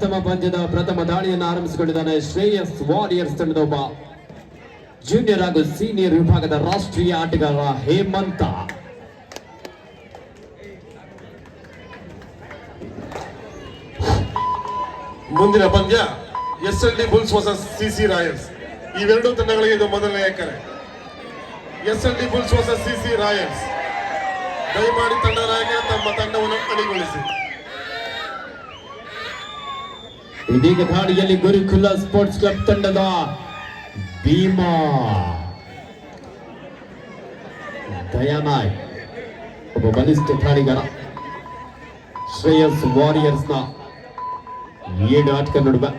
ಪ್ರಥಮ ಪಂದ್ಯದ ಪ್ರಥಮ ದಾಳಿಯನ್ನು ಆರಂಭಿಸಿಕೊಂಡಿದ್ದಾನೆ ಶ್ರೇಯಸ್ ವಾರಿಯರ್ಸ್ ತಂಡದ ಒಬ್ಬ ಜೂನಿಯರ್ ಹಾಗೂ ಸೀನಿಯರ್ ವಿಭಾಗದ ರಾಷ್ಟ್ರೀಯ ಆಟಗಾರ ಹೇಮಂತ. ಮುಂದಿನ ಪಂದ್ಯ SLD bulls versus CC Royals. ಇವೆರಡೂ ತಂಡಗಳಿಗೆ ಇದು ಮೊದಲನೇ ಎಕರೆ. SLD bulls versus CC Royals. ದಯಮಾಡಿ ತಂಡ ನಾಯಕರು ತಮ್ಮ ತಂಡವನ್ನು ಅಣಿಗೊಳಿಸಿ. ಇದೀಗ ದಾಳಿಯಲ್ಲಿ ಗುರುಕುಲ ಸ್ಪೋರ್ಟ್ಸ್ ಕ್ಲಬ್ ತಂಡದ ಭೀಮಾ ದಯಾನಾಯ್ ಒಬ್ಬ ಬಲಿಷ್ಠ ದಾಳಿಗಾರ. ಶ್ರೇಯಸ್ ವಾರಿಯರ್ಸ್ ನ 7 ಆಟಗಾರ ನಡುವೆ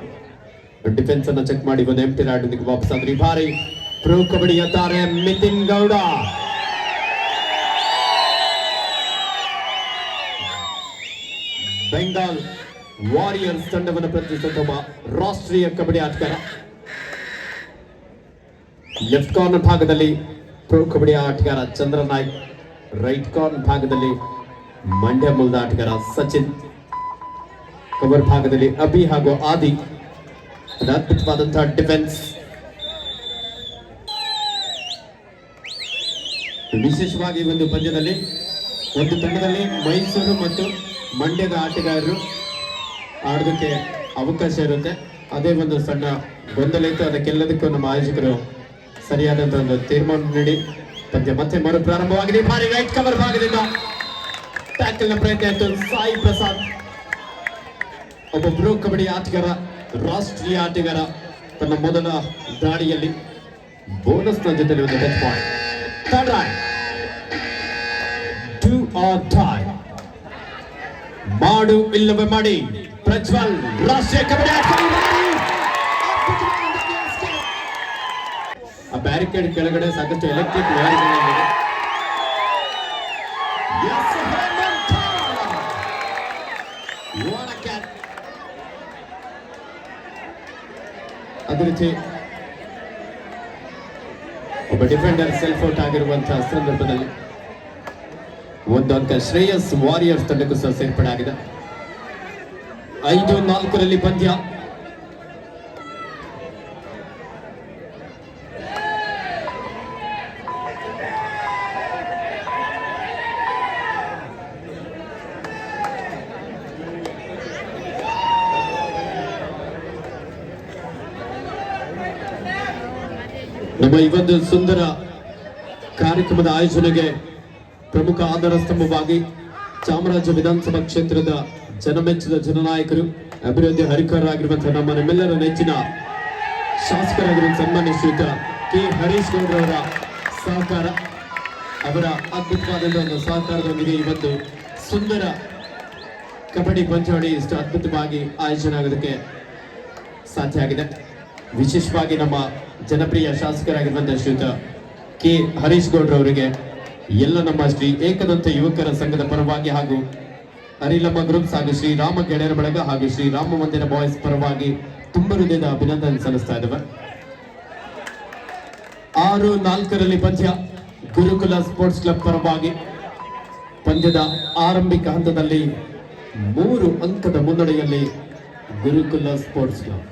ಡಿಫೆನ್ಸ್ ಅನ್ನು ಚೆಕ್ ಮಾಡಿ ಬಂದು ಎಂಟಿ ರಾಡ್ನಿಗೆ ವಾಪಸ್ ಆದ್ರೆ ಈ ಬಾರಿ ಪ್ರೋ ಕಬಡ್ಡಿಯ ತಾರೆ ಮಿತಿನ್ ಗೌಡ ಬೆಂಗಾಲ್ ವಾರಿಯರ್ಸ್ ತಂಡವನ್ನು ಪ್ರತಿನಿಧಿಸುವ ರಾಷ್ಟ್ರೀಯ ಕಬಡ್ಡಿ ಆಟಗಾರ. ಲೆಫ್ಟ್ ಕಾರ್ನರ್ ಭಾಗದಲ್ಲಿ ಪ್ರೋ ಕಬಡ್ಡಿ ಆಟಗಾರ ಚಂದ್ರ ನಾಯ್ಕ್, ರೈಟ್ ಕಾರ್ನರ್ ಭಾಗದಲ್ಲಿ ಮಂಡ್ಯ ಮೂಲದ ಆಟಗಾರ ಸಚಿನ್, ಕವರ್ ಭಾಗದಲ್ಲಿ ಅಭಿ ಹಾಗೂ ಆದಿ. ಅದ್ಭುತವಾದಂತಹ ಡಿಫೆನ್ಸ್. ವಿಶೇಷವಾಗಿ ಒಂದು ಪಂದ್ಯದಲ್ಲಿ ಒಂದು ತಂಡದಲ್ಲಿ ಮೈಸೂರು ಮತ್ತು ಮಂಡ್ಯದ ಆಟಗಾರರು ಆಡೋದಕ್ಕೆ ಅವಕಾಶ ಇರುತ್ತೆ. ಅದೇ ಒಂದು ಸಣ್ಣ ಗೊಂದಲ ಇತ್ತು. ಅದಕ್ಕೆಲ್ಲದಕ್ಕೂ ನಮ್ಮ ಆಯೋಜಕರು ಸರಿಯಾದಂತಹ ಒಂದು ತೀರ್ಮಾನ ನೀಡಿ ಪಂದ್ಯ ಮತ್ತೆ ಮರು ಪ್ರಾರಂಭವಾಗಿದೆ. ಭಾರಿ ರೈಟ್ ಕವರ್ ಭಾಗದಿಂದ ಟ್ಯಾಕಲ್ ನ ಪ್ರಯತ್ನ ಇತ್ತು. ಸಾಯಿ ಪ್ರಸಾದ್ ಒಬ್ಬ ಪ್ರೋ ಕಬಡ್ಡಿ ಆಟಗಾರ, ರಾಷ್ಟ್ರೀಯ ಆಟಗಾರ, ತನ್ನ ಮೊದಲ ದಾಳಿಯಲ್ಲಿ ಬೋನಸ್ ನ ಜೊತೆಲಿ ಒಂದು touch point. Third raid do or die. ಮಾಡು ಇಲ್ಲವೇ ಮಾಡಿ ಪ್ರಜ್ವಲ್ ರಾಷ್ಟ್ರೀಯ ಕಬಡ್ಡಿ ಆ ಬ್ಯಾರಿಕೇಡ್ ಕೆಳಗಡೆ ಸಾಕಷ್ಟು ಎಲೆಕ್ಟ್ರಿಕ್ ವೈರ್ಗಳಿವೆ. ಅದೇ ರೀತಿ ಒಬ್ಬ ಡಿಫೆಂಡರ್ ಸೆಲ್ಫ್ ಔಟ್ ಆಗಿರುವಂತಹ ಸಂದರ್ಭದಲ್ಲಿ ಒಂದು ಅಂಕ ಶ್ರೇಯಸ್ ವಾರಿಯರ್ಸ್ ತಂಡಕ್ಕೂ ಸಹ ಸೇರ್ಪಡೆ ಆಗಿದೆ. 5-4 ಪಂದ್ಯ. ನಮ್ಮ ಈ ಒಂದು ಸುಂದರ ಕಾರ್ಯಕ್ರಮದ ಆಯೋಜನೆಗೆ ಪ್ರಮುಖ ಆಧಾರ ಸ್ತಂಭವಾಗಿ ಚಾಮರಾಜ ವಿಧಾನಸಭಾ ಕ್ಷೇತ್ರದ ಜನಮೆಚ್ಚಿದ ಜನನಾಯಕರು, ಅಭಿವೃದ್ಧಿ ಹರಿಕಾರರಾಗಿರುವಂತಹ ನಮ್ಮೆಲ್ಲರ ನೆಚ್ಚಿನ ಶಾಸಕರಾಗಿರುವ ಸನ್ಮಾನ್ಯ ಶ್ರೀಯುತ ಕೆ ಹರೀಶ್ ಗೌಡ್ರವರ ಸಹಕಾರ, ಅವರ ಅದ್ಭುತವಾದಂತಹ ಒಂದು ಸಹಕಾರದೊಂದಿಗೆ ಈ ಒಂದು ಸುಂದರ ಕಬಡ್ಡಿ ಪಂದ್ಯಾವಳಿ ಇಷ್ಟು ಅದ್ಭುತವಾಗಿ ಆಯೋಜನೆ ಆಗೋದಕ್ಕೆ ಸಾಧ್ಯ ಆಗಿದೆ. ವಿಶೇಷವಾಗಿ ನಮ್ಮ ಜನಪ್ರಿಯ ಶಾಸಕರಾಗಿರುವಂತಹ ಶ್ರೀಯುತ ಕೆ ಹರೀಶ್ ಗೌಡ್ರವರಿಗೆ ಎಲ್ಲ ನಮ್ಮ ಶ್ರೀ ಏಕದಂತ ಯುವಕರ ಸಂಘದ ಪರವಾಗಿ ಹಾಗೂ ಅರಿಲಮ್ಮ ಗ್ರೂಪ್ಸ್ ಹಾಗೂ ಶ್ರೀ ರಾಮ ಗೆಳೆಯರ ಬಳಗ ಹಾಗೂ ಶ್ರೀ ರಾಮ ಮಂದಿರ ಬಾಯ್ಸ್ ಪರವಾಗಿ ತುಂಬ ಹೃದಯದ ಅಭಿನಂದನೆ ಸಲ್ಲಿಸ್ತಾ ಇದ್ದೇವೆ. 6-4 ಪಂದ್ಯ. ಗುರುಕುಲ ಸ್ಪೋರ್ಟ್ಸ್ ಕ್ಲಬ್ ಪರವಾಗಿ ಪಂದ್ಯದ ಆರಂಭಿಕ ಹಂತದಲ್ಲಿ 3 ಅಂಕದ ಮುನ್ನಡೆಯಲ್ಲಿ ಗುರುಕುಲ ಸ್ಪೋರ್ಟ್ಸ್ ಕ್ಲಬ್.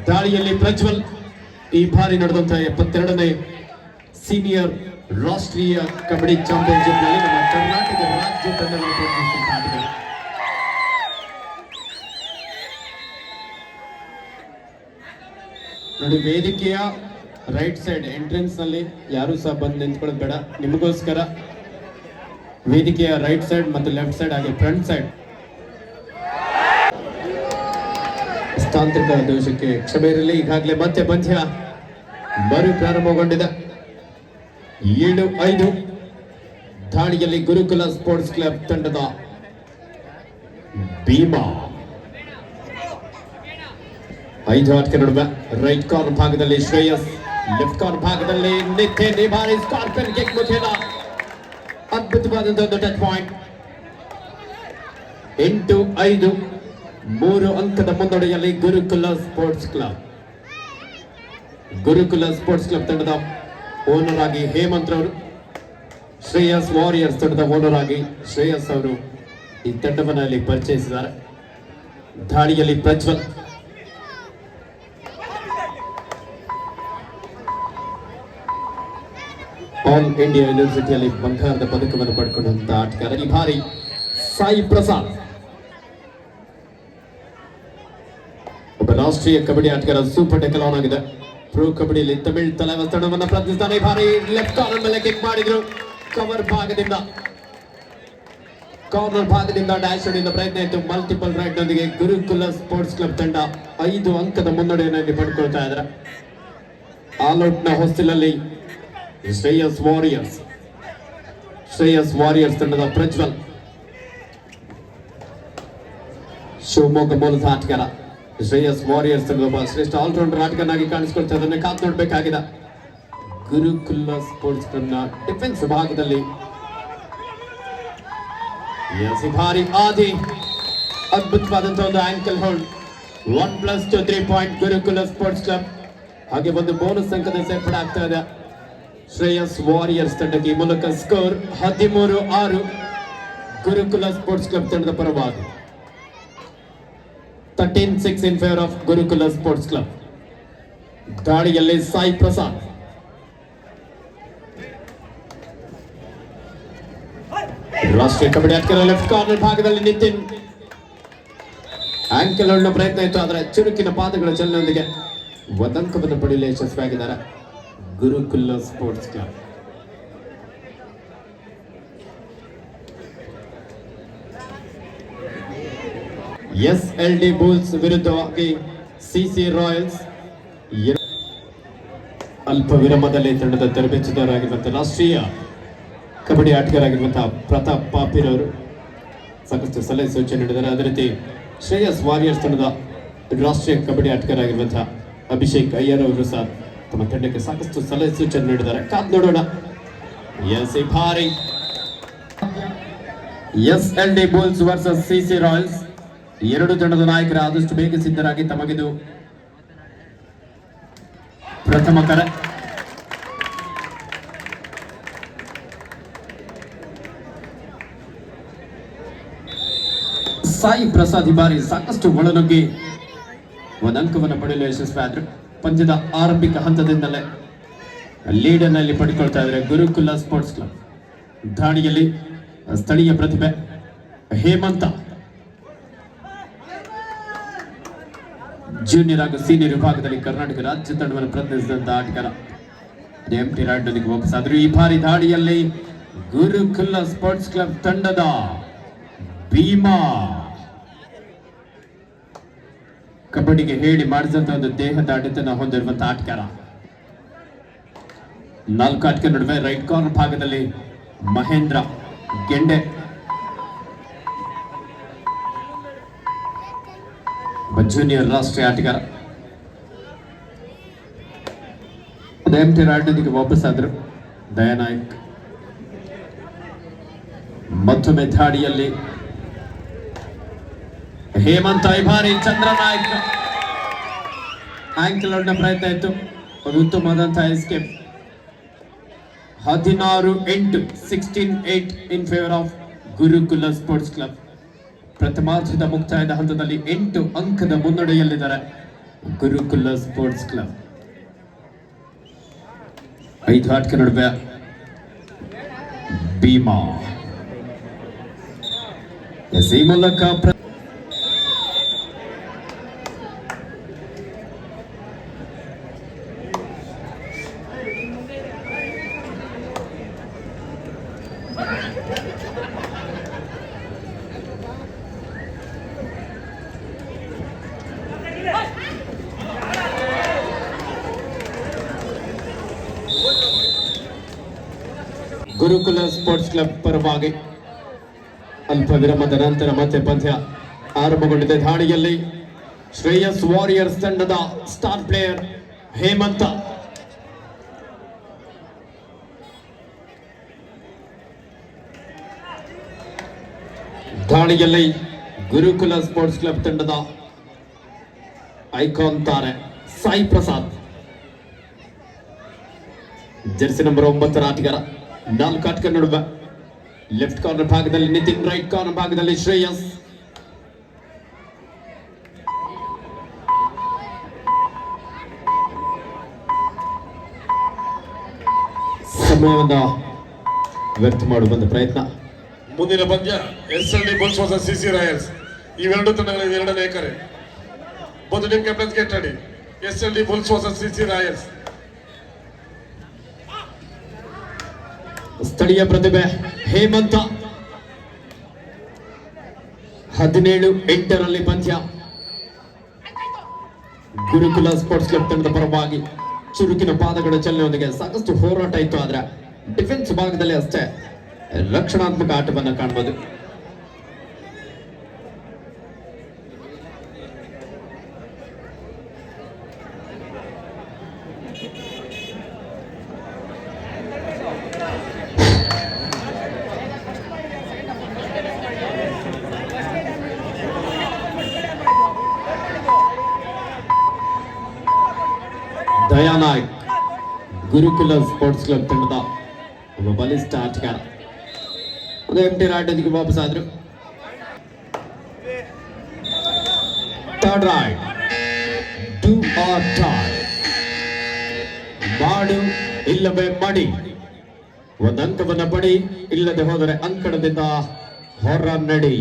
ದಾಳಿಯಲ್ಲಿ ಪ್ರಜ್ವಲ್ ಈ ಬಾರಿ ನಡೆದಂತಹ 72ನೇ ಸೀನಿಯರ್ ರಾಷ್ಟ್ರೀಯ ಕಬಡ್ಡಿ ಚಾಂಪಿಯನ್ಶಿಪ್ ನಲ್ಲಿ ನಮ್ಮ ಕರ್ನಾಟಕ ರಾಜ್ಯ ತಂಡವನ್ನು ಪ್ರತಿನಿಧಿಸುತ್ತಾರೆ. ನೋಡಿ, ವೇದಿಕೆಯ ರೈಟ್ ಸೈಡ್ ಎಂಟ್ರೆನ್ಸ್ ನಲ್ಲಿ ಯಾರು ಸಹ ಬಂದು ನಿಂತ್ಕೊಳ್ಳೋದು ಬೇಡ. ನಿಮಗೋಸ್ಕರ ವೇದಿಕೆಯ ರೈಟ್ ಸೈಡ್ ಮತ್ತು ಲೆಫ್ಟ್ ಸೈಡ್ ಹಾಗೆ ಫ್ರಂಟ್ ಸೈಡ್ ತಾಂತ್ರಿಕ ದೋಷಕ್ಕೆ ಕ್ಷಮೆ ಇರಲಿ. ಈಗಾಗಲೇ ಮತ್ತೆ ಪಂದ್ಯ ಮರು ಪ್ರಾರಂಭಗೊಂಡಿದೆ. 7-5 ದಾಳಿಯಲ್ಲಿ ಗುರುಕುಲ ಸ್ಪೋರ್ಟ್ಸ್ ಕ್ಲಬ್ ತಂಡದ ಭೀಮಾ. 5 ಆಟಗಾರ ನಡುವೆ ರೈಟ್ ಕಾರ್ನರ್ ಭಾಗದಲ್ಲಿ ಶ್ರೇಯಸ್, ಲೆಫ್ಟ್ ಕಾರ್ನರ್ ಭಾಗದಲ್ಲಿ ನಿತಿನ್. ಈ ಬಾರಿ ಸ್ಕಾರ್ಪಿಯನ್ ಕಿಕ್ ಮುಖೇನ ಅದ್ಭುತವಾದಂತಹ ಒಂದು ಟಚ್ ಪಾಯಿಂಟ್. 8-5 3 ಅಂಕದ ಮುನ್ನಡೆಯಲ್ಲಿ ಗುರುಕುಲ ಸ್ಪೋರ್ಟ್ಸ್ ಕ್ಲಬ್. ಗುರುಕುಲ ಸ್ಪೋರ್ಟ್ಸ್ ಕ್ಲಬ್ ತಂಡದ ಓನರ್ ಆಗಿ ಹೇಮಂತ್ ಅವರು, ಶ್ರೇಯಸ್ ವಾರಿಯರ್ಸ್ ತಂಡದ ಓನರ್ ಆಗಿ ಶ್ರೇಯಸ್ ಅವರು ಈ ತಂಡವನ್ನು ಪರಿಚಯಿಸಿದ್ದಾರೆ. ದಾಳಿಯಲ್ಲಿ ಪ್ರಜ್ವಲ್. ಆಲ್ ಇಂಡಿಯಾ ಯೂನಿವರ್ಸಿಟಿಯಲ್ಲಿ ಬಂಗಾರದ ಪದಕವನ್ನು ಪಡ್ಕೊಂಡಂತ ಆಟಗಾರ ಈ ಬಾರಿ ಸಾಯಿ ಪ್ರಸಾದ್. ಒಬ್ಬ ರಾಷ್ಟ್ರೀಯ ಕಬಡ್ಡಿ ಆಟಗಾರ, ಸೂಪರ್ ಟೆಕಲ್ ಆನ್ ಆಗಿದೆ. ಪ್ರೋ ಕಬಡ್ಡಿಯಲ್ಲಿ ತಮಿಳ್ ತಲೆವ ತಂಡವನ್ನು ಪ್ರತಿನಿಧಿಸ್ತಾನೆ. ಈ ಬಾರಿ ಲೆಫ್ಟ್ ಕಾರ್ನರ್ ಮೇಲೆ ಕಿಕ್ ಮಾಡಿದ್ರು. ಕಾರ್ನರ್ ಭಾಗದಿಂದ ಡ್ಯಾಶ್ ಹೊಡೆಯುವ ಪ್ರಯತ್ನ ಇತ್ತು. ಮಲ್ಟಿಪಲ್ ರೈಟ್ ನೊಂದಿಗೆ ಗುರುಕುಲ ಸ್ಪೋರ್ಟ್ಸ್ ಕ್ಲಬ್ ತಂಡ 5 ಅಂಕದ ಮುನ್ನಡೆಯನ್ನು ಪಡ್ಕೊಳ್ತಾ ಇದ್ದಾರೆ. ಆಲ್ಔಟ್ ನ ಹೊಸ್ತಿಲಲ್ಲಿ ಶ್ರೇಯಸ್ ವಾರಿಯರ್ಸ್ ತಂಡದ ಪ್ರಜ್ವಲ್, ಶಿವಮೊಗ್ಗ ಮೂಲದ ಆಟಗಾರ. ಶ್ರೇಯಸ್ ವಾರಿಯರ್ಸ್ ತಂಡದ ಒಬ್ಬ ಶ್ರೇಷ್ಠ ಆಲ್ರೌಂಡರ್ ಆಟಗಾರನಾಗಿ ಕಾಣಿಸಿಕೊಳ್ತಾ ಅದನ್ನು ಕಾದು ನೋಡಬೇಕಾಗಿದೆ. ಗುರುಕುಲ ಸ್ಪೋರ್ಟ್ಸ್ ಕ್ಲಬ್ನ ಡಿಫೆನ್ಸ್ ಭಾಗದಲ್ಲಿ ಭಾರಿ ಆದಿ ಅದ್ಭುತವಾದಂತಹ ಒಂದು ಆಂಕಲ್ ಹೋಲ್ಡ್. 1+2 3 ಪಾಯಿಂಟ್ ಗುರುಕುಲ ಸ್ಪೋರ್ಟ್ಸ್ ಕ್ಲಬ್. ಹಾಗೆ ಒಂದು ಬೋನಸ್ ಅಂಕದ ಸೇರ್ಪಡೆ ಆಗ್ತಾ ಇದೆ ಶ್ರೇಯಸ್ ವಾರಿಯರ್ಸ್ ತಂಡಕ್ಕೆ. ಈ ಮೂಲಕ ಸ್ಕೋರ್ 13-6 ಗುರುಕುಲ ಸ್ಪೋರ್ಟ್ಸ್ ಕ್ಲಬ್ ತಂಡದ ಪರವಾಗಿ. 13-6 in favour of Gurukula sports club. ದಾಳಿಯಲ್ಲಿ ಸಾಯಿ ಪ್ರಸಾದ್. ರಾಷ್ಟ್ರೀಯ ಕಬಡ್ಡಿ ಆಟಗಾರ ಲೆಫ್ಟ್ ಕಾರ್ನರ್ ಭಾಗದಲ್ಲಿ ನಿತಿನ್. ಆಂಕಲ್ ಹೋಲ್ಡ್ನ ಪ್ರಯತ್ನ ಇತ್ತು, ಆದರೆ ಚುರುಕಿನ ಪಾದಗಳ ಚಲನೆಯೊಂದಿಗೆ ಒಂದಂಕವನ್ನು ಪಡೆಯಲು ಯಶಸ್ವಿಯಾಗಿದ್ದಾರೆ ಗುರುಕುಲ ಸ್ಪೋರ್ಟ್ಸ್ ಕ್ಲಬ್. SLD ಬುಲ್ಸ್ ವಿರುದ್ಧವಾಗಿ ಸಿಸಿ ರಾಯಲ್ಸ್. ಅಲ್ಪ ವಿರಾಮದಲ್ಲಿ ತಂಡದ ತರಬೇತುದಾರರಾಗಿರುವಂತಹ ರಾಷ್ಟ್ರೀಯ ಕಬಡ್ಡಿ ಆಟಗಾರರಾಗಿರುವಂತಹ ಪ್ರತಾಪ್ ಪಾಪೀರ್ ಅವರು ಸಾಕಷ್ಟು ಸಲಹೆ ಸೂಚನೆ ನೀಡಿದ್ದಾರೆ. ಅದೇ ರೀತಿ ಶ್ರೇಯಸ್ ವಾರಿಯರ್ಸ್ ತಂಡದ ರಾಷ್ಟ್ರೀಯ ಕಬಡ್ಡಿ ಆಟಗಾರರಾಗಿರುವಂತಹ ಅಭಿಷೇಕ್ ಅಯ್ಯರ್ ಅವರು ಸಹ ತಮ್ಮ ತಂಡಕ್ಕೆ ಸಾಕಷ್ಟು ಸಲಹೆ ಸೂಚನೆ ನೀಡಿದ್ದಾರೆ. ಕಾದ್ ನೋಡೋಣ. ಭಾರಿ SLD bulls versus CC Royals. ಎರಡು ತಂಡದ ನಾಯಕರು ಆದಷ್ಟು ಬೇಗ ಸಿದ್ಧರಾಗಿ ತಮಗಿದು ಪ್ರಥಮ ಕರೆ. ಸಾಯಿ ಪ್ರಸಾದ್ ಈ ಬಾರಿ ಸಾಕಷ್ಟು ಒಳನುಗ್ಗಿ ಒಂದು ಅಂಕವನ್ನು ಪಡೆಯಲು ಯಶಸ್ವಿಯಾದರು. ಪಂದ್ಯದ ಆರಂಭಿಕ ಹಂತದಿಂದಲೇ ಲೀಡ್ ನಲ್ಲಿ ಪಡೆದುಕೊಳ್ತಾ ಇದ್ದಾರೆ ಗುರುಕುಲ ಸ್ಪೋರ್ಟ್ಸ್ ಕ್ಲಬ್. ದಾಳಿಯಲ್ಲಿ ಸ್ಥಳೀಯ ಪ್ರತಿಭೆ ಹೇಮಂತ, ಜೂನಿಯರ್ ಹಾಗೂ ಸೀನಿಯರ್ ವಿಭಾಗದಲ್ಲಿ ಕರ್ನಾಟಕ ರಾಜ್ಯ ತಂಡವನ್ನು ಪ್ರತಿನಿಧಿಸಿದಂತಹ ಆಟಗಾರ. ಎಂಟಿ ರೈಡ್ ನೊಂದಿಗೆ ವಾಪಸ್ಸಾದರು. ಈ ಬಾರಿ ದಾಳಿಯಲ್ಲಿ ಗುರುಕುಲ ಸ್ಪೋರ್ಟ್ಸ್ ಕ್ಲಬ್ ತಂಡದ ಭೀಮಾ. ಕಬಡ್ಡಿಗೆ ಹೇಳಿ ಮಾಡಿದಂತಹ ಒಂದು ದೇಹದ ಅಡೆತನ ಹೊಂದಿರುವಂತಹ ಆಟಗಾರ. 4 ಆಟಗಾರ ನಡುವೆ ರೈಟ್ ಕಾರ್ನರ್ ಭಾಗದಲ್ಲಿ ಮಹೇಂದ್ರ ಗೆಂಡೆ, ಜೂನಿಯರ್ ರಾಷ್ಟ್ರೀಯ ಆಟಗಾರ. ಎಂಟಿ ರಾಡ್ನೊಂದಿಗೆ ವಾಪಸ್ಸಾದರು ದಯಾನಾಯಕ್. ಮತ್ತೊಮ್ಮೆ ದಾಳಿಯಲ್ಲಿ ಹೇಮಂತ. ಈ ಬಾರಿ ಚಂದ್ರನಾಯಕ್ ಆಂಕಲ್ ಹೋಲ್ಡ್ನ ಪ್ರಯತ್ನ ಇತ್ತು, ಒಂದು ಉತ್ತಮವಾದಂತಹ escape. 16-8 16-8 in favour of Gurukula sports club. ಪ್ರಥಮಾರ್ಧದ ಮುಕ್ತಾಯದ ಹಂತದಲ್ಲಿ 8 ಅಂಕದ ಮುನ್ನಡೆಯಲ್ಲಿದ್ದಾರೆ ಗುರುಕುಲ ಸ್ಪೋರ್ಟ್ಸ್ ಕ್ಲಬ್. 5 ಆಟಗಾರರ ನಡುವೆ ಭೀಮಾ. ಈ ಮೂಲಕ ಗುರುಕುಲ ಸ್ಪೋರ್ಟ್ಸ್ ಕ್ಲಬ್ ಪರವಾಗಿ ಅಲ್ಪ ವಿರಾಮದ ನಂತರ ಮತ್ತೆ ಪಂದ್ಯ ಆರಂಭಗೊಂಡಿದೆ. ದಾಳಿಯಲ್ಲಿ ಶ್ರೇಯಸ್ ವಾರಿಯರ್ಸ್ ತಂಡದ ಸ್ಟಾರ್ ಪ್ಲೇಯರ್ ಹೇಮಂತ. ದಾಳಿಯಲ್ಲಿ ಗುರುಕುಲ ಸ್ಪೋರ್ಟ್ಸ್ ಕ್ಲಬ್ ತಂಡದ ಐಕಾನ್ ತಾರೆ ಸಾಯಿ ಪ್ರಸಾದ್, ಜೆರ್ಸಿ ನಂಬರ್ 9 ಆಟಗಾರ. 4 ಆಟಗಾರ ನಡುವೆ ಲೆಫ್ಟ್ ಕಾರ್ನರ್ ಭಾಗದಲ್ಲಿ ನಿತಿನ್, ರೈಟ್ ಕಾರ್ನರ್ ಭಾಗದಲ್ಲಿ ಶ್ರೇಯಸ್. ಸಮಯವನ್ನು ವ್ಯರ್ಥ ಮಾಡುವ ಪ್ರಯತ್ನ. ಮುಂದಿನ ಪಂದ್ಯ SLD bulls versus CC Royals. ಇವೆರಡು ತಂಡಗಳಿಗೆ ಎರಡನೇ ಎಕರೆ. both team captains get ready. SLD bulls versus CC Royals. ಸ್ಥಳೀಯ ಪ್ರತಿಭೆ ಹೇಮಂತ 17-8 ಪಂದ್ಯ. ಗುರುಕುಲ ಸ್ಪೋರ್ಟ್ಸ್ ಕ್ಲಬ್ ತಂಡದ ಪರವಾಗಿ ಚುರುಕಿನ ಪಾದಗಳ ಚಲನೆಯೊಂದಿಗೆ ಸಾಕಷ್ಟು ಹೋರಾಟ ಇತ್ತು. ಆದ್ರೆ ಡಿಫೆನ್ಸ್ ಭಾಗದಲ್ಲಿ ಅಷ್ಟೇ ರಕ್ಷಣಾತ್ಮಕ ಆಟವನ್ನು ಕಾಣಬಹುದು. ದಯಾನಾಯಕ್ ಗುರುಕುಲ ಸ್ಪೋರ್ಟ್ಸ್ ಕ್ಲಬ್ ತಂಡದ ಒಬ್ಬ ಬಲಿಷ್ಠ ಆಟಗಾರ. ಅದು ಎಂಟಿ ರಾಯ್ಡ್ಗೆ ವಾಪಸ್ ಆದ್ರು. Third raid do or dye, ಮಾಡು ಇಲ್ಲವೇ ಮಡಿ. ಒಂದು ಅಂಕವನ್ನ ಪಡಿ, ಇಲ್ಲದೆ ಹೋದರೆ ಅಂಕಣದಿಂದ ಹೊರ ನಡಿ.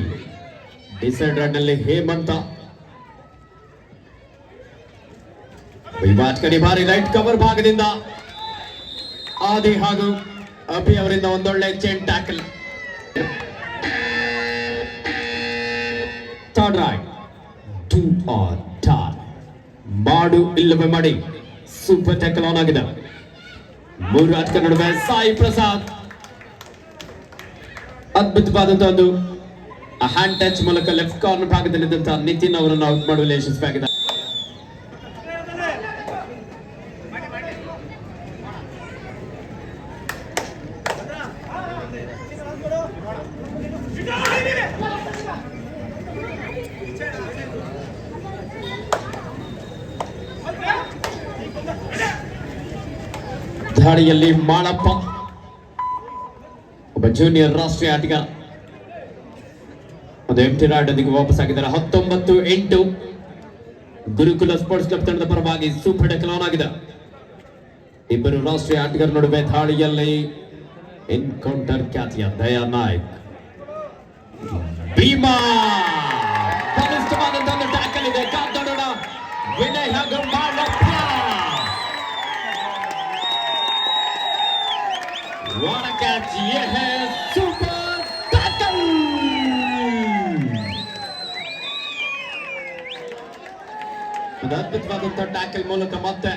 ಡಿಸೈಡ್ ರನ್ ನಲ್ಲಿ ಹೇಮಂತ ಕಡೆ ಭಾರಿ ರೈಟ್ ಕವರ್ ಭಾಗದಿಂದ ಆದಿ ಹಾಗೂ ಅಭಿ ಅವರಿಂದ ಒಂದೊಳ್ಳೆ chain tackle. Third right do or dye, ಮಾಡು ಇಲ್ಲವೇ ಮಾಡಿ. ಸೂಪರ್ ಟ್ಯಾಕಲ್ ಆನ್ ಆಗಿದೆ. ಮೂರು ಆಟಗಾರರ ನಡುವೆ ಸಾಯಿ ಪ್ರಸಾದ್ ಅದ್ಭುತವಾದಂತಹ ಒಂದು ಹ್ಯಾಂಡ್ ಟಚ್ ಮೂಲಕ ಲೆಫ್ಟ್ ಕಾರ್ನರ್ ಭಾಗದಲ್ಲಿದ್ದಂತಹ ನಿತಿನ್ ಅವರನ್ನು ಔಟ್ ಮಾಡುವಲ್ಲಿ ಯಶಸ್ವಿಯಾಗಿದೆ. ದಾಳಿಯಲ್ಲಿ ಮಾಳಪ್ಪ ಒಬ್ಬ ಜೂನಿಯರ್ ರಾಷ್ಟ್ರೀಯ ಆಟಗಾರ. ಒಂದು ಎಂಟಿ ರಾಯ್ಡ್ಗೆ ವಾಪಸ್ ಆಗಿದ್ದಾರೆ. 19-8 ಗುರುಕುಲ ಸ್ಪೋರ್ಟ್ಸ್ ಕ್ಲಬ್ ತಂಡದ ಪರವಾಗಿ ಸೂಪರ್ ಟ್ಯಾಕಲ್ ಆನ್ ಆಗಿದೆ. ಇಬ್ಬರು ರಾಷ್ಟ್ರೀಯ ಆಟಗಾರರ ನಡುವೆ ದಾಳಿಯಲ್ಲಿ ಎನ್ಕೌಂಟರ್ ಖ್ಯಾತಿಯ ದಯಾನಾಯಕ್ ಭೀಮಾ ಬಲಿಷ್ಠವಾದಂತಹ ಒಂದು ಟ್ಯಾಕಲ್ ಇದೆ. ಕಾದಾಡೋಣ ವಿನಯ್ ಹಾಗೂ ಮಾಳಪ್ಪ. What a catch! ये है super tackle! ಒಂದು ಅದ್ಭುತವಾದಂತಹ ಟ್ಯಾಕಲ್ ಮೂಲಕ ಮತ್ತೆ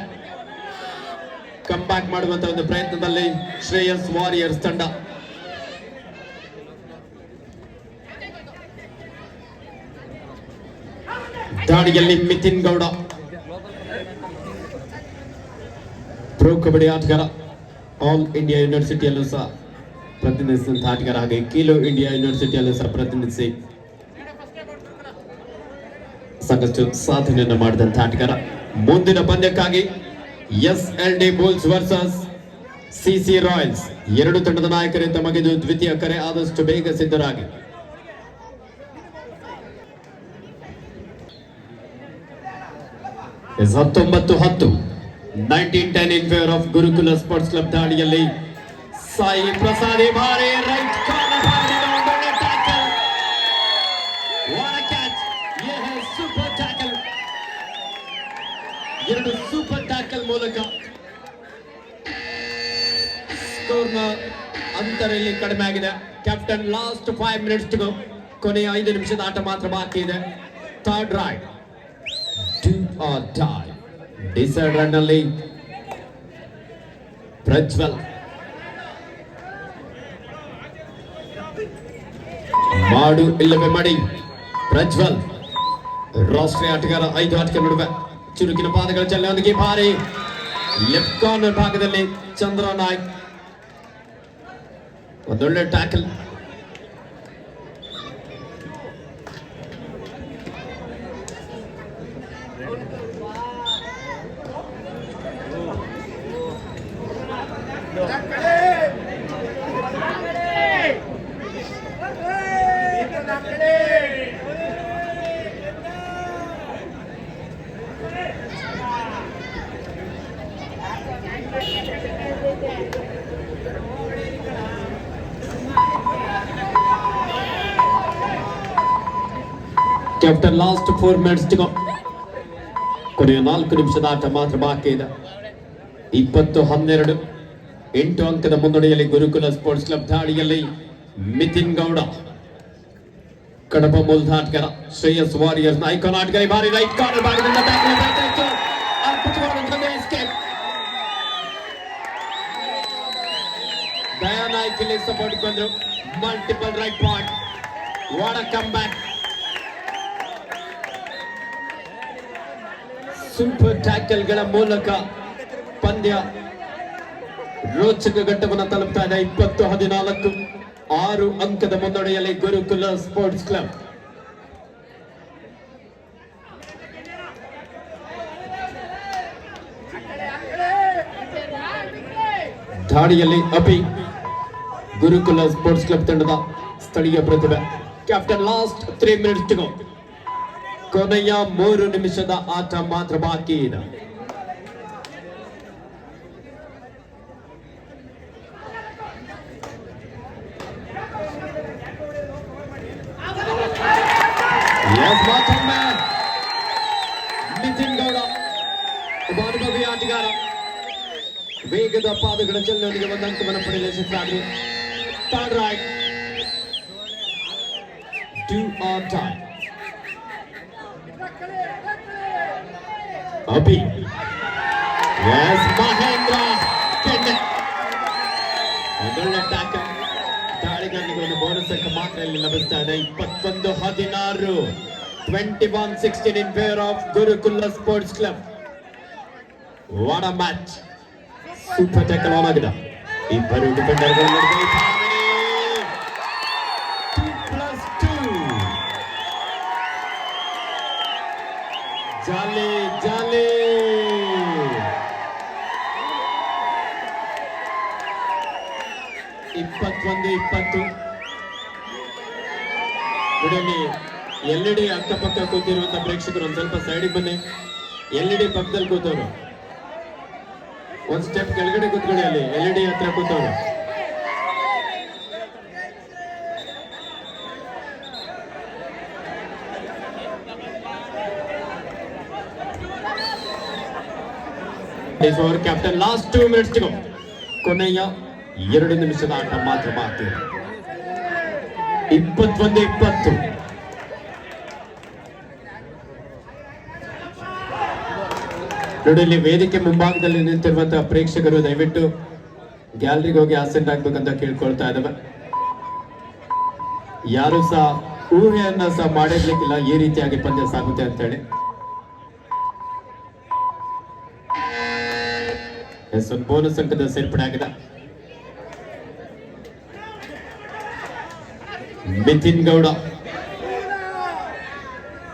ಕಮ್ ಬ್ಯಾಕ್ ಮಾಡುವಂತಹ ಒಂದು ಪ್ರಯತ್ನದಲ್ಲಿ ಶ್ರೇಯಸ್ ವಾರಿಯರ್ಸ್ ತಂಡ. ದಾಳಿಯಲ್ಲಿ ಮಿತಿನ್ ಗೌಡ ಪ್ರೋ ಕಬಡ್ಡಿ ಆಟಗಾರ, ಆಲ್ ಇಂಡಿಯಾ ಯೂನಿವರ್ಸಿಟಿಯಲ್ಲೂ ಸಹ ಪ್ರತಿನಿಧಿಸಿದಂತಹ ಆಟಗಾರ, ಹಾಗೆ ಖೇಲೋ ಇಂಡಿಯಾ ಯೂನಿವರ್ಸಿಟಿಯಲ್ಲೂ ಸಹ ಪ್ರತಿನಿಧಿಸಿ ಸಾಕಷ್ಟು ಸಾಧನೆಯನ್ನು ಮಾಡಿದಂತಹ ಆಟಗಾರ. ಮುಂದಿನ ಪಂದ್ಯಕ್ಕಾಗಿ SLD bulls versus CC royals. ಎರಡು ತಂಡದ ನಾಯಕರೇ ತಮಗಿದು ದ್ವಿತೀಯ ಕರೆ. ಆದಷ್ಟು ಬೇಗ ಸಿದ್ಧರಾಗಿ. is 19-10 in favor of Gurukul sports club. ದಾಳಿಯಲ್ಲಿ ಸಾಯಿ ಪ್ರಸಾದ್ ಭಾರಿ ರೈಟ್ ಕಾರ್ನರ್ ಭಾಗದಲ್ಲಿ ಟ್ಯಾಕಲ್. What a catch! ಯೇ ಹೈ ಸೂಪರ್ ಟ್ಯಾಕಲ್. ಎರಡು ಸೂಪರ್ ಟ್ಯಾಕಲ್ ಮೂಲಕ ಸ್ಕೋರ್ನ ಅಂತರ ಇಲ್ಲಿ ಕಡಿಮೆ ಆಗಿದೆ. Captain last 5 minutes to go. ಕೊನೆಯ 5 ನಿಮಿಷದ ಆಟ ಮಾತ್ರ ಬಾಕಿ ಇದೆ. Third raid do or die. Decide run ನಲ್ಲಿ ಪ್ರಜ್ವಲ್, ಮಾಡು ಇಲ್ಲವೇ ಮಾಡಿ. ಪ್ರಜ್ವಲ್ ರಾಷ್ಟ್ರೀಯ ಆಟಗಾರ. 5 ಆಟಗಾರ ನಡುವೆ ಚುರುಕಿನ ಪಾದಗಳ ಚಲನೆಯೊಂದಿಗೆ ಭಾರಿ ಲೆಫ್ಟ್ ಕಾರ್ನರ್ ಭಾಗದಲ್ಲಿ ಚಂದ್ರ ನಾಯ್ಕ್ ಒಂದೊಳ್ಳೆ tackle. After last 4 minutes to go. ಕೊನೆಯ 4 ನಿಮಿಷದ ಆಟ ಮಾತ್ರ ಬಾಕಿ ಇದೆ. 20-12 8 ಅಂಕದ ಮುನ್ನಡೆಯಲ್ಲಿ ಗುರುಕುಲ ಸ್ಪೋರ್ಟ್ಸ್ ಕ್ಲಬ್. ದಾಳಿಯಲ್ಲಿ ಮಿಥಿನ್ ಗೌಡ, ಕಡಪ ಮೂಲದಾಟಗಾರ ಶ್ರೇಯಸ್ ವಾರಿಯರ್ಸ್ ಐಕಾನ್ ಆಟಗಾರ ಬಾರಿ ರೈಟ್ ಕಾರ್ನರ್ ಭಾಗದಿಂದ ಟ್ಯಾಕಲ್ ಮಾಡ್ತಾ ಅದ್ಭುತವಾದಂತಹ ಎಸ್ಕೇಪ್. ದಯಾನಾಯ್ಕ್ ಇಲ್ಲಿ ಸಪೋರ್ಟ್ ಬಂದ್ರು. Multiple right point. What a comeback. Super ಟ್ಯಾಕಲ್ಗಳ ಮೂಲಕ ಪಂದ್ಯ ರೋಚಕ ಘಟ್ಟವನ್ನು ತಲುಪ್ತಾ ಇದೆ. 20-14 6 ಅಂಕದ ಮುನ್ನಡೆಯಲ್ಲಿ ಗುರುಕುಲ ಸ್ಪೋರ್ಟ್ಸ್ ಕ್ಲಬ್. ದಾಳಿಯಲ್ಲಿ ಅಭಿ, ಗುರುಕುಲ ಸ್ಪೋರ್ಟ್ಸ್ ಕ್ಲಬ್ ತಂಡದ ಸ್ಥಳೀಯ ಪ್ರತಿಭೆ. Captain last 3 minutes to go. ಕೊನೆಯ 3 ನಿಮಿಷದ ಆಟ ಮಾತ್ರ ಬಾಕಿ ಇದೆ. ನಿತಿನ್ ಗೌಡ ಒಬ್ಬ ಅನುಭವಿ ಆಟಗಾರ. ವೇಗದ ಪಾದಗಳ ಚಲನೆಯೊಂದಿಗೆ ಒಂದು ಅಂಕವನ್ನು ಪಡೆಯಲು ಯಶಸ್ವಿಯಾದರು. Third right, 2 on time. Abhi, Mahendra ಕೆಂಡೆ, ಒಳ್ಳೆ ಟ್ಯಾಕಲ್. ದಾಳಿಗಾರನಿಗೆ ಬೋನಸ್ ಅಂಕ ಮಾತ್ರ ಇಲ್ಲಿ ಲಭಿಸ್ತಾ ಇದೆ. 21-16 21-16 in favor of Gurukula Sports Club. What a match. Super tackle on agada. ಇಬ್ಬರು ಡಿಫೆಂಡರ್ಗಳು ನಡುವೆ 2+2. ಜಾಲಿ ಜಾಲಿ. ಇಪ್ಪತ್ತೊಂದು ಬಿಡಲಿ. ಎಲ್ಇಡಿ ಅಕ್ಕಪಕ್ಕ ಕೂತಿರುವಂತ ಪ್ರೇಕ್ಷಕರು ಒಂದ್ ಸ್ವಲ್ಪ ಸೈಡಿಗೆ ಬನ್ನಿ. ಎಲ್ಇಡಿ ಪಕ್ಕದಲ್ಲಿ ಕೂತವ್ರು ಒಂದ್ ಸ್ಟೆಪ್ ಕೆಳಗಡೆ ಕೂತ್ಕೊಳ್ಳಿ. ಅಲ್ಲಿ ಎಲ್ಇಡಿ ಹತ್ರ ಕೂತವ್ರು. Captain last 2 minutes to go. ಕೊನೆಯ 2 ನಿಮಿಷದ ಆಟ ಮಾತ್ರ ಬಾಕಿ. 21-20. ನೋಡಿ, ಇಲ್ಲಿ ವೇದಿಕೆ ಮುಂಭಾಗದಲ್ಲಿ ನಿಂತಿರುವಂತಹ ಪ್ರೇಕ್ಷಕರು ದಯವಿಟ್ಟು ಗ್ಯಾಲರಿಗೆ ಹೋಗಿ ಆಸೆಂಟ್ ಆಗ್ಬೇಕಂತ ಕೇಳ್ಕೊಳ್ತಾ ಇದ್ದಾವೆ. ಯಾರು ಸಹ ಊಹೆಯನ್ನ ಸಹ ಮಾಡಿರ್ಲಿಕ್ಕಿಲ್ಲ ಈ ರೀತಿಯಾಗಿ ಪಂದ್ಯ ಸಾಗುತ್ತೆ ಅಂತ ಹೇಳಿ. ಬೋನಸ್ ಅಂಕದ ಸೇರ್ಪಡೆ ಆಗಿದೆ. ಮಿಥಿನ್ ಗೌಡ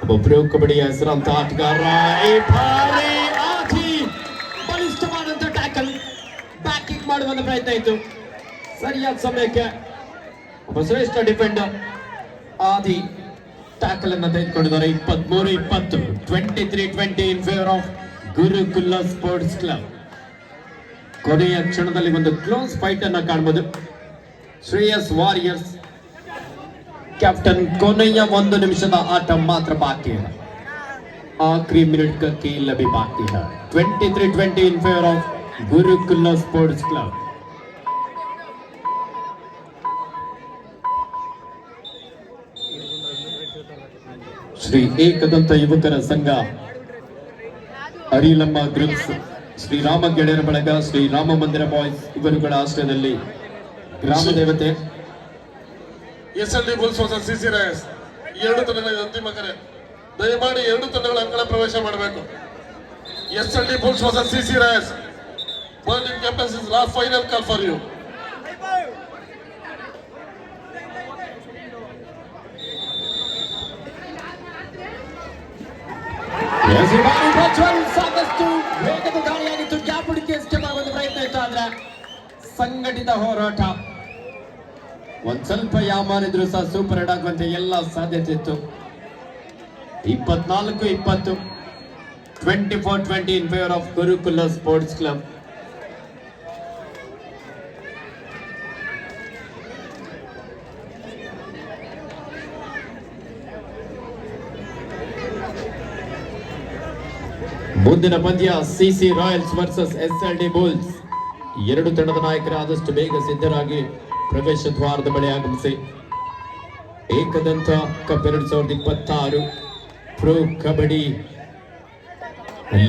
ಒಬ್ಬೊಬ್ರು ಕಬಡ್ಡಿಯ ಹೆಸರಂತ ಆಟಗಾರ. ಬಲಿಷ್ಠವಾದಂತ ಟ್ಯಾಕಲ್, ಬ್ಯಾಕಿಂಗ್ ಮಾಡುವಂತ ಪ್ರಯತ್ನ ಇತ್ತು. ಸರಿಯಾದ ಸಮಯಕ್ಕೆ ಒಬ್ಬ ಶ್ರೇಷ್ಠ ಡಿಫೆಂಡರ್ ಆದಿ ಟ್ಯಾಕಲ್ ಅನ್ನು ತೆಗೆದುಕೊಂಡಿದ್ದಾರೆ. 23-20 23-20 in favour of Gurukula sports club. ಕೊನೆಯ ಕ್ಷಣದಲ್ಲಿ ಒಂದು ಕ್ಲೋಸ್ ಫೈಟ್ ಅನ್ನ ಕಾಣಬಹುದು. Shreyas warriors captain. ಕೊನೆಯ 1 ನಿಮಿಷದ ಆಟ ಮಾತ್ರ ಬಾಕಿ ಇದೆ. ಆಖರಿ ಮಿನಿಟ್ का खेल अभी बाकी है. 23-20 in favor of Gurukula Sports Club. Shri Ekadanta ಯುವಕರ ಸಂಘ, ಅರಿಲಮ್ಮ ಗ್ರೂಪ್ಸ್, ಶ್ರೀ ರಾಮ ಗೆಳೆಯರ ಬಳಗ, ಶ್ರೀ ರಾಮ ಮಂದಿರ ಬಾಯ್ಸ್ ಇವರುಗಳ ಆಶ್ರಯದಲ್ಲಿ ಗ್ರಾಮ ದೇವತೆ SLD ಬುಲ್ಸ್ ವರ್ಸಸ್ CC ರಾಯರ್ಸ್. 2 ತಂಡಗಳ ಅಂತಿಮ ಕರೆ. ದಯಮಾಡಿ 2 ತಂಡಗಳ ಅಂಗಳ ಪ್ರವೇಶ ಮಾಡಬೇಕು. SLD ಬುಲ್ಸ್ ವರ್ಸಸ್ CC ರಾಯರ್ಸ್. Burning captains is last final call for you. ಸಾಕಷ್ಟು ವೇಗದ ದಾಳಿಯಾಗಿತ್ತು. ಗ್ಯಾಪ್ ಹುಡುಕಿ ಎಸ್ಕೇಪ್ ಆಗುವ ಪ್ರಯತ್ನ ಇತ್ತು. ಆದ್ರೆ ಸಂಘಟಿತ ಹೋರಾಟ. ಒಂದ್ ಸ್ವಲ್ಪ ಯಾಮಾರಿದ್ರು ಸಹ ಸೂಪರ್ ಹಿಟ್ ಆಗುವಂತೆ ಎಲ್ಲ ಸಾಧ್ಯತೆ ಇತ್ತು. 24-20 24-20 in favor of Gurukula Sports Club. ಮುಂದಿನ ಪಂದ್ಯ CC Royals versus SLD Bulls. ಎರಡು ತಂಡದ ನಾಯಕರು ಆದಷ್ಟು ಬೇಗ ಸಿದ್ಧರಾಗಿ ಪ್ರವೇಶ ದ್ವಾರದ ಬಳಿ ಆಗಮಿಸಿ. Ekadanta cup 2026 pro kabaddi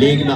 ಲೀಗ್ನ